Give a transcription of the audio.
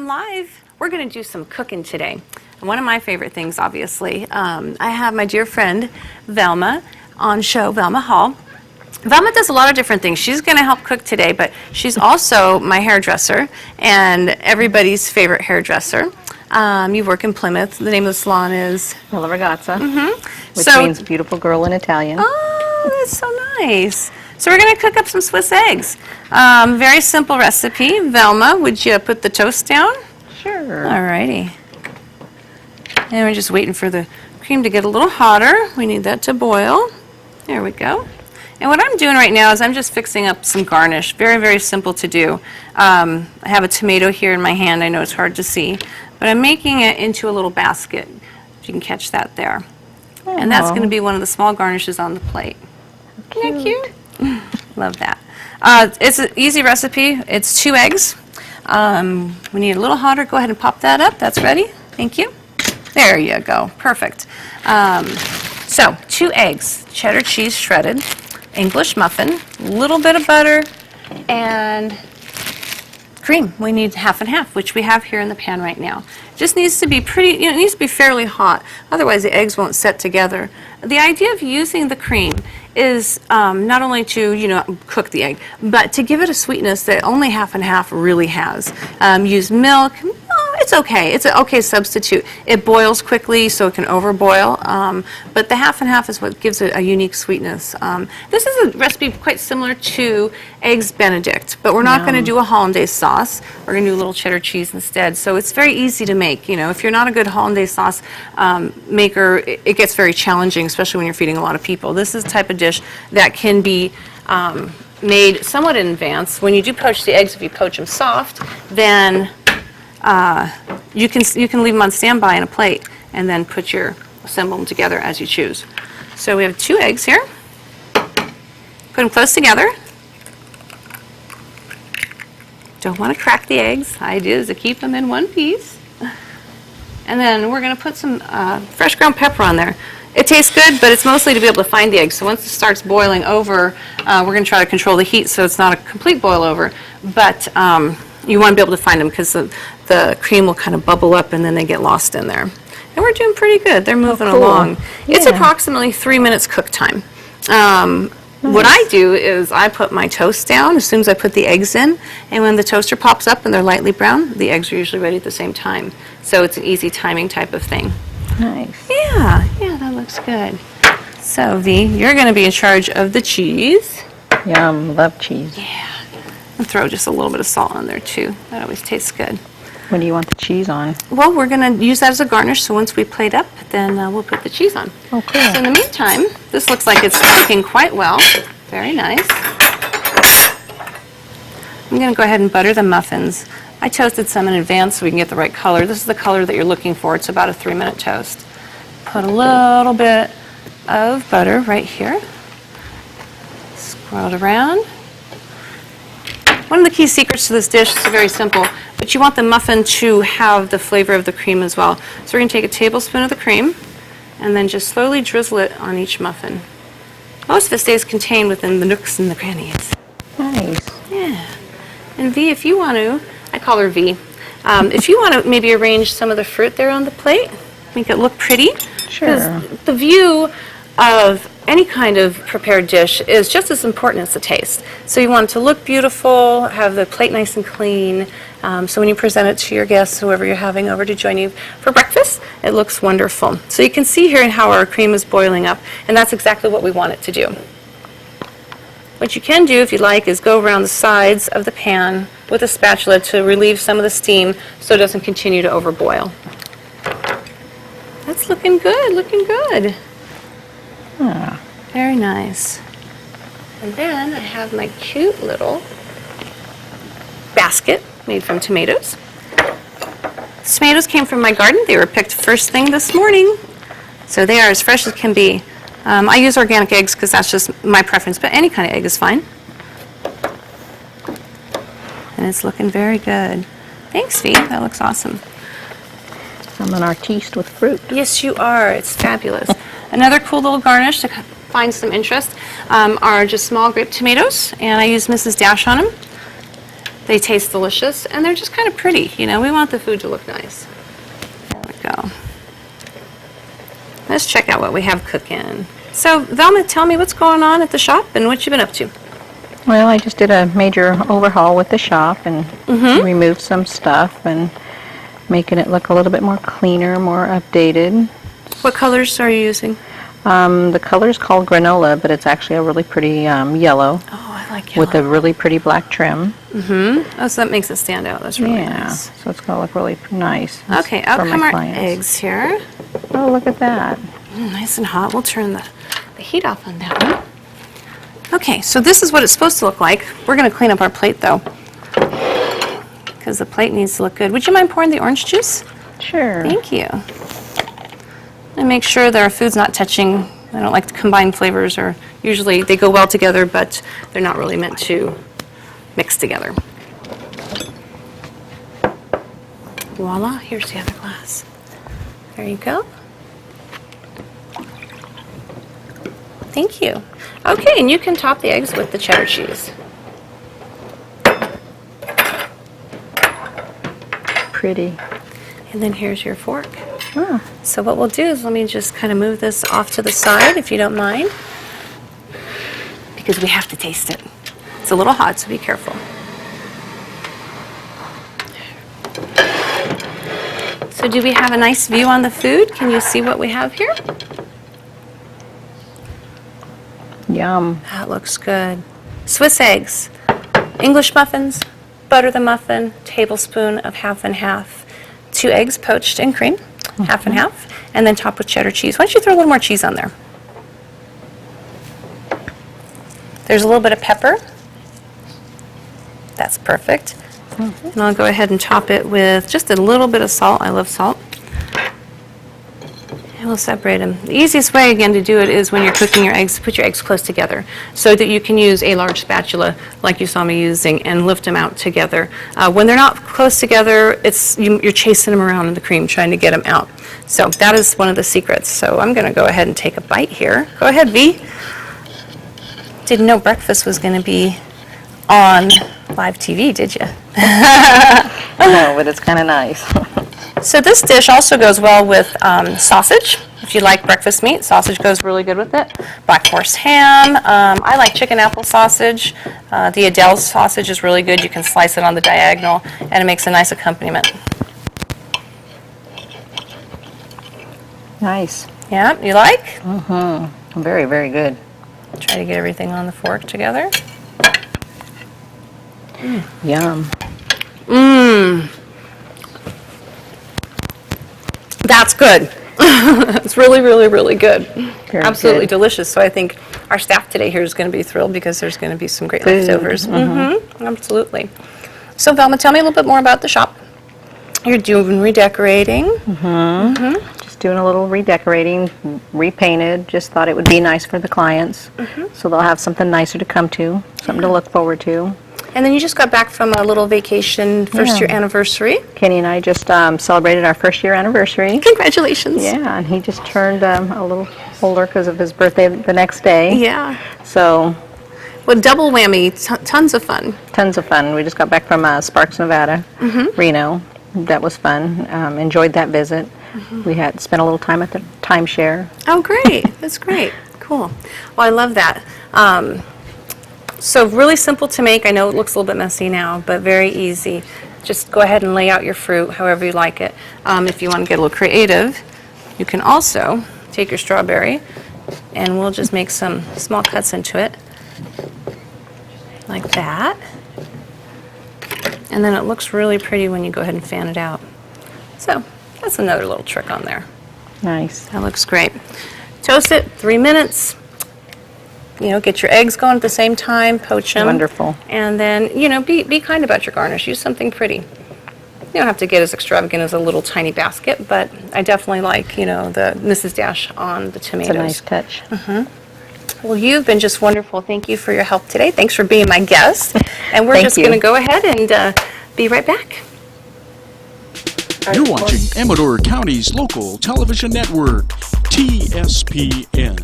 I'm live. We're going to do some cooking today. And one of my favorite things, obviously, I have my dear friend Velma on show, Velma Hall. Velma does a lot of different things. She's going to help cook today, but she's also my hairdresser and everybody's favorite hairdresser. You work in Plymouth. The name of the salon is? La Ragazza, which So- means beautiful girl in Italian. Oh, that's so nice. So we're going to cook up some Swiss eggs. Very simple recipe. Velma, would you put the toast down? Sure. Alrighty. And we're just waiting for the cream to get a little hotter. We need that to boil. There we go. And what I'm doing right now is I'm just fixing up some garnish. Very, very simple to do. I have a tomato here in my hand. I know it's hard to see. But I'm making it into a little basket. If you can catch that there. And that's going to be one of the small garnishes on the plate. Isn't that cute? Love that. It's an easy recipe. It's 2 eggs. We need a little hotter. Go ahead and pop that up. That's ready. Thank you. There you go. Perfect. So 2 eggs, cheddar cheese shredded, English muffin, a little bit of butter, and cream. We need half and half, which we have here in the pan right now. Just needs to be pretty, it needs to be fairly hot. Otherwise the eggs won't set together. The idea of using the cream is not only to, cook the egg, but to give it a sweetness that only half and half really has. Use milk. It's okay. It's an okay substitute. It boils quickly, so it can overboil, but the half and half is what gives it a unique sweetness. This is a recipe quite similar to Eggs Benedict, but we're not going to do a hollandaise sauce. We're going to do a little cheddar cheese instead, so it's very easy to make. If you're not a good hollandaise sauce maker, it gets very challenging, especially when you're feeding a lot of people. This is the type of dish that can be made somewhat in advance. When you do poach the eggs, if you poach them soft, then you can leave them on standby in a plate and then assemble them together as you choose. So we have 2 eggs here. Put them close together. Don't want to crack the eggs. The idea is to keep them in one piece. And then we're going to put some fresh ground pepper on there. It tastes good, but it's mostly to be able to find the eggs. So once it starts boiling over, we're going to try to control the heat so it's not a complete boil over. But you want to be able to find them because the cream will kind of bubble up and then they get lost in there. And we're doing pretty good. They're moving along. Yeah. It's approximately 3 minutes cook time. Nice. What I do is I put my toast down as soon as I put the eggs in, and when the toaster pops up and they're lightly brown, the eggs are usually ready at the same time. So it's an easy timing type of thing. Nice. Yeah, that looks good. So V, you're going to be in charge of the cheese. Yum, love cheese. Yeah. And throw just a little bit of salt on there too. That always tastes good. What do you want the cheese on? Well, we're going to use that as a garnish, so once we plate up, then we'll put the cheese on. Oh, cool. So in the meantime, this looks like it's cooking quite well. Very nice. I'm going to go ahead and butter the muffins. I toasted some in advance so we can get the right color. This is the color that you're looking for. It's about a 3-minute toast. Put a little bit of butter right here. Swirl it around. One of the key secrets to this dish is very simple, but you want the muffin to have the flavor of the cream as well. So we're going to take a tablespoon of the cream and then just slowly drizzle it on each muffin. Most of it stays contained within the nooks and the crannies. Nice. Yeah. And V, if you want to, I call her V, if you want to maybe arrange some of the fruit there on the plate, make it look pretty. Sure. Because the view of any kind of prepared dish is just as important as the taste. So you want it to look beautiful, have the plate nice and clean, so when you present it to your guests, whoever you're having over to join you for breakfast, it looks wonderful. So you can see here how our cream is boiling up, and that's exactly what we want it to do. What you can do, if you like, is go around the sides of the pan with a spatula to relieve some of the steam so it doesn't continue to overboil. That's looking good, looking good. Very nice. And then I have my cute little basket made from tomatoes. The tomatoes came from my garden. They were picked first thing this morning. So they are as fresh as can be. I use organic eggs because that's just my preference, but any kind of egg is fine. And it's looking very good. Thanks, V. That looks awesome. I'm an artiste with fruit. Yes, you are. It's fabulous. Another cool little garnish to find some interest are just small grape tomatoes, and I use Mrs. Dash on them. They taste delicious, and they're just kind of pretty. You know, we want the food to look nice. There we go. Let's check out what we have cooking. So, Velma, tell me what's going on at the shop and what you've been up to. Well, I just did a major overhaul with the shop and removed some stuff and making it look a little bit more cleaner, more updated. What colors are you using? The color's called granola, but it's actually a really pretty yellow Oh, I like yellow. with a really pretty black trim. Oh, so that makes it stand out. That's really nice. So it's going to look really nice. Okay, out for come my our clients. eggs here. Oh, look at that. Nice and hot. We'll turn the heat off on that one. Okay, so this is what it's supposed to look like. We're going to clean up our plate, though, because the plate needs to look good. Would you mind pouring the orange juice? Sure. Thank you. And make sure that our food's not touching. I don't like to combine flavors, or usually they go well together, but they're not really meant to mix together. Voila, here's the other glass. There you go. Thank you. Okay, and you can top the eggs with the cheddar cheese. Pretty. And then here's your fork. Oh, So what we'll do is, let me just kind of move this off to the side, if you don't mind, because we have to taste it. It's a little hot, so be careful. So do we have a nice view on the food? Can you see what we have here? yum. That looks good. Swiss eggs, English muffins, butter the muffin, tablespoon of half and half, 2 eggs poached in cream, half and half, and then topped with cheddar cheese. Why don't you throw a little more cheese on there? There's a little bit of pepper. That's perfect. And I'll go ahead and top it with just a little bit of salt. I love salt. And we'll separate them. The easiest way, again, to do it is when you're cooking your eggs, put your eggs close together so that you can use a large spatula like you saw me using and lift them out together. When they're not close together, you're chasing them around in the cream trying to get them out. So that is one of the secrets. So I'm going to go ahead and take a bite here. Go ahead, V. Didn't know breakfast was going to be on live TV, did you? No, but it's kind of nice. So this dish also goes well with sausage. If you like breakfast meat, sausage goes really good with it. Black Forest ham. I like chicken apple sausage. The Adele sausage is really good. You can slice it on the diagonal, and it makes a nice accompaniment. Nice. Yeah, you like? Mm-hmm. Very, very good. Try to get everything on the fork together. Yum. Mmm. That's good. It's really, really, really good. Very Absolutely good. delicious. So I think our staff today here is going to be thrilled because there's going to be some great Food. leftovers. Absolutely. So Velma, tell me a little bit more about the shop. You're doing redecorating. Just doing a little redecorating, repainted. Just thought it would be nice for the clients. So they'll have something nicer to come to, something to look forward to. And then you just got back from a little vacation, first year anniversary. Kenny and I just celebrated our first year anniversary. Congratulations. Yeah, and he just turned a little older because of his birthday the next day. Yeah. So Well, double whammy, tons of fun. tons of fun. We just got back from Sparks, Nevada, Reno. That was fun. Enjoyed that visit. We had spent a little time at the timeshare. Oh, great. That's great. Cool. Well, I love that. So really simple to make. I know it looks a little bit messy now, but very easy. Just go ahead and lay out your fruit however you like it. If you want to get a little creative, you can also take your strawberry, and we'll just make some small cuts into it, like that. And then it looks really pretty when you go ahead and fan it out. So that's another little trick on there. Nice. That looks great. Toast it 3 minutes. Get your eggs going at the same time, poach them. Wonderful. And then, be kind about your garnish. Use something pretty. You don't have to get as extravagant as a little tiny basket, but I definitely like, the Mrs. Dash on the tomatoes. It's a nice touch. Well, you've been just wonderful. Thank you for your help today. Thanks for being my guest. And we're Thank just you. going to go ahead and be right back. You're watching Amador County's local television network, TSPN.